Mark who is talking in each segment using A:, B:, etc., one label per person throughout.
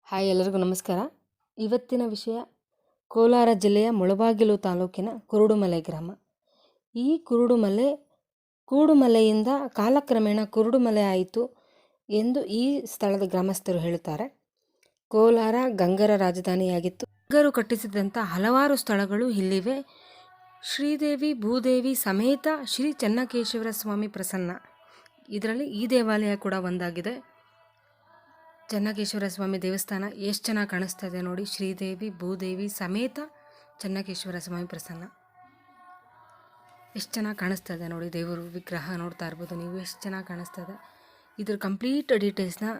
A: Hi, ಎಲ್ಲರಿಗೂ ನಮಸ್ಕಾರ. ಇವತ್ತಿನ ವಿಷಯ ಕೋಲಾರ ಜಿಲ್ಲೆಯ ಮುಳಬಾಗಿಲು ತಾಲೂಕಿನ ಕುರುಡುಮಲೆ ಗ್ರಾಮ. ಈ ಕೂಡುಮಲೆಯಿಂದ ಕಾಲಕ್ರಮೇಣ ಕುರುಡುಮಲೆ ಆಯಿತು ಎಂದು ಈ ಸ್ಥಳದ ಗ್ರಾಮಸ್ಥರು ಹೇಳುತ್ತಾರೆ. ಕೋಲಾರ ಗಂಗರ ರಾಜಧಾನಿಯಾಗಿತ್ತು. ಗಂಗರು ಕಟ್ಟಿಸಿದಂಥ ಹಲವಾರು ಸ್ಥಳಗಳು ಇಲ್ಲಿವೆ. ಶ್ರೀದೇವಿ ಭೂದೇವಿ ಸಮೇತ ಶ್ರೀ ಚೆನ್ನಕೇಶವರ ಸ್ವಾಮಿ ಪ್ರಸನ್ನ, ಇದರಲ್ಲಿ ಈ ದೇವಾಲಯ ಕೂಡ ಒಂದಾಗಿದೆ. ಚೆನ್ನಕೇಶವರ ಸ್ವಾಮಿ ದೇವಸ್ಥಾನ ಎಷ್ಟು ಚೆನ್ನಾಗಿ ಕಾಣಿಸ್ತಾ ಇದೆ ನೋಡಿ. ಶ್ರೀದೇವಿ ಭೂದೇವಿ ಸಮೇತ ಚೆನ್ನಕೇಶವರ ಸ್ವಾಮಿ ಪ್ರಸನ್ನ, ಎಷ್ಟು ಚೆನ್ನಾಗಿ ಕಾಣಿಸ್ತಾ ಇದೆ ನೋಡಿ. ದೇವರು ವಿಗ್ರಹ ನೋಡ್ತಾ ಇರ್ಬೋದು ನೀವು, ಎಷ್ಟು ಚೆನ್ನಾಗಿ ಕಾಣಿಸ್ತಾ ಇದೆ. ಇದ್ರ ಕಂಪ್ಲೀಟ್ ಡೀಟೇಲ್ಸ್ನ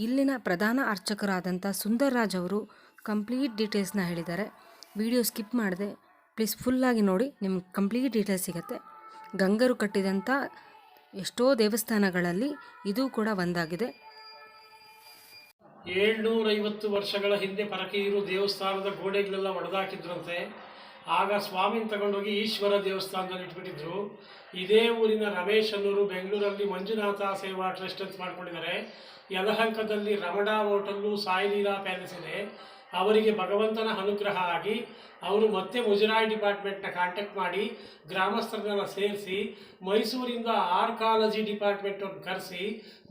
A: ಇಲ್ಲಿನ ಪ್ರಧಾನ ಅರ್ಚಕರಾದಂಥ ಸುಂದರ್ರಾಜ್ ಅವರು ಕಂಪ್ಲೀಟ್ ಡೀಟೇಲ್ಸ್ನ ಹೇಳಿದ್ದಾರೆ. ವಿಡಿಯೋ ಸ್ಕಿಪ್ ಮಾಡಿದೆ, ಪ್ಲೀಸ್ ಫುಲ್ಲಾಗಿ ನೋಡಿ, ನಿಮ್ಗೆ ಕಂಪ್ಲೀಟ್ ಡೀಟೇಲ್ಸ್ ಸಿಗುತ್ತೆ. ಗಂಗರು ಕಟ್ಟಿದಂಥ ಎಷ್ಟೋ ದೇವಸ್ಥಾನಗಳಲ್ಲಿ ಇದು ಕೂಡ ಒಂದಾಗಿದೆ.
B: 750 ವರ್ಷಗಳ ಹಿಂದೆ ಪರಕೀರು ದೇವಸ್ಥಾನದ ಗೋಡೆಗಳೆಲ್ಲ ಒಡೆದಾಕಿದ್ರಂತೆ. ಆಗ ಸ್ವಾಮಿನ ತಗೊಂಡೋಗಿ ಈಶ್ವರ ದೇವಸ್ಥಾನದಲ್ಲಿ ಇಟ್ಬಿಟ್ಟಿದ್ರು. ಇದೇ ಊರಿನ ರಮೇಶ್ ಅನ್ನೋರು ಬೆಂಗಳೂರಲ್ಲಿ ಮಂಜುನಾಥ ಸೇವಾ ಟ್ರಸ್ಟ್ ಅಂತ ಮಾಡ್ಕೊಂಡಿದ್ದಾರೆ. ಯಲಹಂಕದಲ್ಲಿ ರಮಣ ಹೋಟೆಲ್ಲು, ಸಾಯಿಲೀಲಾ ಪ್ಯಾಲೇಸ್ ಇದೆ. ಅವರಿಗೆ ಭಗವಂತನ ಅನುಗ್ರಹ ಆಗಿ ಅವರು ಮತ್ತೆ ಮುಜರಾಯಿ ಡಿಪಾರ್ಟ್ಮೆಂಟ್ನ ಕಾಂಟ್ಯಾಕ್ಟ್ ಮಾಡಿ ಗ್ರಾಮಸ್ಥರನ್ನೆಲ್ಲ ಸೇರಿಸಿ ಮೈಸೂರಿಂದ ಆರ್ಕಾಲಜಿ ಡಿಪಾರ್ಟ್ಮೆಂಟ್ ಅವ್ರನ್ನ ಕರೆಸಿ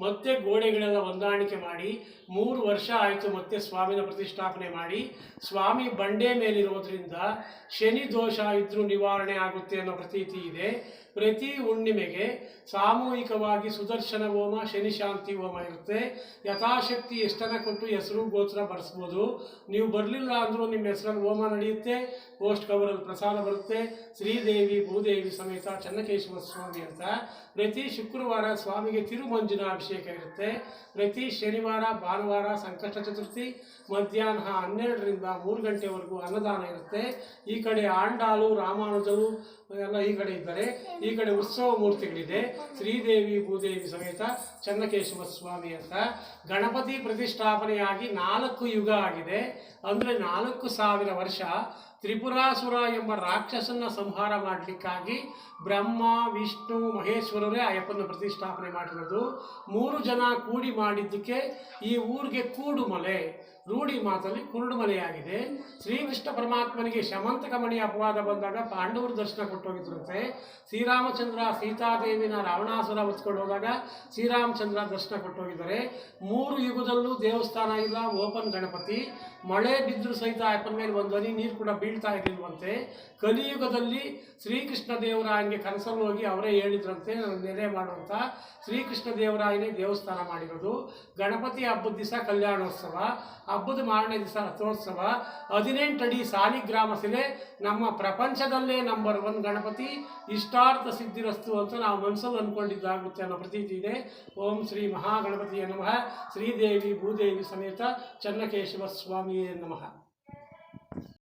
B: ಮತ್ತೆ ಗೋಡೆಗಳೆಲ್ಲ ಹೊಂದಾಣಿಕೆ ಮಾಡಿ 3 ವರ್ಷ ಆಯಿತು. ಮತ್ತೆ ಸ್ವಾಮಿನ ಪ್ರತಿಷ್ಠಾಪನೆ ಮಾಡಿ, ಸ್ವಾಮಿ ಬಂಡೆ ಮೇಲಿರೋದ್ರಿಂದ ಶನಿ ದೋಷ ಇದ್ರೂ ನಿವಾರಣೆ ಆಗುತ್ತೆ ಅನ್ನೋ ಪ್ರತೀತಿ ಇದೆ. ಪ್ರತಿ ಹುಣ್ಣಿಮೆಗೆ ಸಾಮೂಹಿಕವಾಗಿ ಸುದರ್ಶನ ಹೋಮ, ಶನಿ ಶಾಂತಿ ಹೋಮ ಇರುತ್ತೆ. ಯಥಾಶಕ್ತಿ ಎಷ್ಟನ್ನ ಕೊಟ್ಟು ಹೆಸರು ಗೋತ್ರ ಬರೆಸ್ಬೋದು. ನೀವು ಬರಲಿಲ್ಲ ಅಂದರೂ ನಿಮ್ಮ ಹೆಸರಲ್ಲಿ ಹೋಮ ನಡೆಯುತ್ತೆ. ಪೋಸ್ಟ್ ಕವರಲ್ಲಿ ಪ್ರಸಾದ ಬರುತ್ತೆ. ಶ್ರೀದೇವಿ ಭೂದೇವಿ ಸಮೇತ ಚೆನ್ನಕೇಶವ ಸ್ವಾಮಿ ಅಂತ ಪ್ರತಿ ಶುಕ್ರವಾರ ಸ್ವಾಮಿಗೆ ತಿರುಮಂಜಿನ ಅಭಿಷೇಕ ಇರುತ್ತೆ. ಪ್ರತಿ ಶನಿವಾರ, ಭಾನುವಾರ, ಸಂಕಷ್ಟ ಚತುರ್ಥಿ ಮಧ್ಯಾಹ್ನ 12ರಿಂದ 3 ಗಂಟೆವರೆಗೂ ಅನ್ನದಾನ ಇರುತ್ತೆ. ಈ ಕಡೆ ಆಂಡಾಲು, ರಾಮಾನುಜರು ಎಲ್ಲ ಈ ಕಡೆ ಇದ್ದಾರೆ. ಈ ಕಡೆ ಉತ್ಸವ ಮೂರ್ತಿಗಳಿದೆ. ಶ್ರೀದೇವಿ ಭೂದೇವಿ ಸಮೇತ ಚೆನ್ನಕೇಶವ ಸ್ವಾಮಿ ಅಂತ. ಗಣಪತಿ ಪ್ರತಿಷ್ಠಾಪನೆಯಾಗಿ 4 ಯುಗ ಆಗಿದೆ. ಅಂದರೆ 4000 ವರ್ಷ ತ್ರಿಪುರಾಸುರ ಎಂಬ ರಾಕ್ಷಸನ್ನ ಸಂಹಾರ ಮಾಡಲಿಕ್ಕಾಗಿ ಬ್ರಹ್ಮ, ವಿಷ್ಣು, ಮಹೇಶ್ವರರೇ ಅಯ್ಯಪ್ಪನ ಪ್ರತಿಷ್ಠಾಪನೆ ಮಾಡಿರೋದು. 3 ಜನ ಕೂಡಿ ಮಾಡಿದ್ದಕ್ಕೆ ಈ ಊರಿಗೆ ಕೂಡುಮಲೆ, ರೂಢಿ ಮಾತಲ್ಲಿ ಕುರುಡುಮಲೆಯಾಗಿದೆ. ಶ್ರೀಕೃಷ್ಣ ಪರಮಾತ್ಮನಿಗೆ ಶಮಂತಕ ಮಣಿ ಅಪವಾದ ಬಂದಾಗ ಪಾಂಡವರು ದರ್ಶನ ಕೊಟ್ಟೋಗಿದ್ರಂತೆ. ಶ್ರೀರಾಮಚಂದ್ರ ಸೀತಾದೇವಿನ ರಾವಣಾಸುರ ಹೊತ್ಕೊಂಡು ಹೋದಾಗ ಶ್ರೀರಾಮಚಂದ್ರ ದರ್ಶನ ಕೊಟ್ಟೋಗಿದ್ದಾರೆ. 3 ಯುಗದಲ್ಲೂ ದೇವಸ್ಥಾನ ಇಲ್ಲ, ಓಪನ್ ಗಣಪತಿ. ಮಳೆ ಬಿದ್ದರೂ ಸಹಿತ ಅಪ್ಪನ ಮೇಲೆ ಒಂದು ಹನಿ ನೀರು ಕೂಡ ಬೀಳ್ತಾ ಇರಲಿಲ್ವಂತೆ. ಕಲಿಯುಗದಲ್ಲಿ ಶ್ರೀಕೃಷ್ಣ ದೇವರಾಯನಿಗೆ ಕನಸಲ್ಲಿ ಹೋಗಿ ಅವರೇ ಹೇಳಿದ್ರಂತೆ, ನೆಲೆ ಮಾಡುವಂಥ ಶ್ರೀಕೃಷ್ಣ ದೇವರಾಯನೇ ದೇವಸ್ಥಾನ ಮಾಡಿರೋದು. ಗಣಪತಿ ಹಬ್ಬದ ದಿವಸ ಕಲ್ಯಾಣೋತ್ಸವ, ಹಬ್ಬದ ಮಾರನೇ ದಿವಸ ರಥೋತ್ಸವ. 18 ಅಡಿ ಸಾಲಿಗ್ರಾಮ ಶಿಲೆ, ನಮ್ಮ ಪ್ರಪಂಚದಲ್ಲೇ ನಂಬರ್ 1 ಗಣಪತಿ. ಇಷ್ಟಾರ್ಥ ಸಿದ್ಧಿರಸ್ತು ಅಂತ ನಾವು ಮನಸ್ಸಲ್ಲಿ ಅಂದ್ಕೊಂಡಿದ್ದಾಗುತ್ತೆ ಅನ್ನೋ ಪ್ರತೀತಿ ಇದೆ. ಓಂ ಶ್ರೀ ಮಹಾಗಣಪತಿಯ ನಮಃ. ಶ್ರೀದೇವಿ ಭೂದೇವಿ ಸಮೇತ ಚೆನ್ನಕೇಶವ ಸ್ವಾಮಿಯೇ ನಮಃ.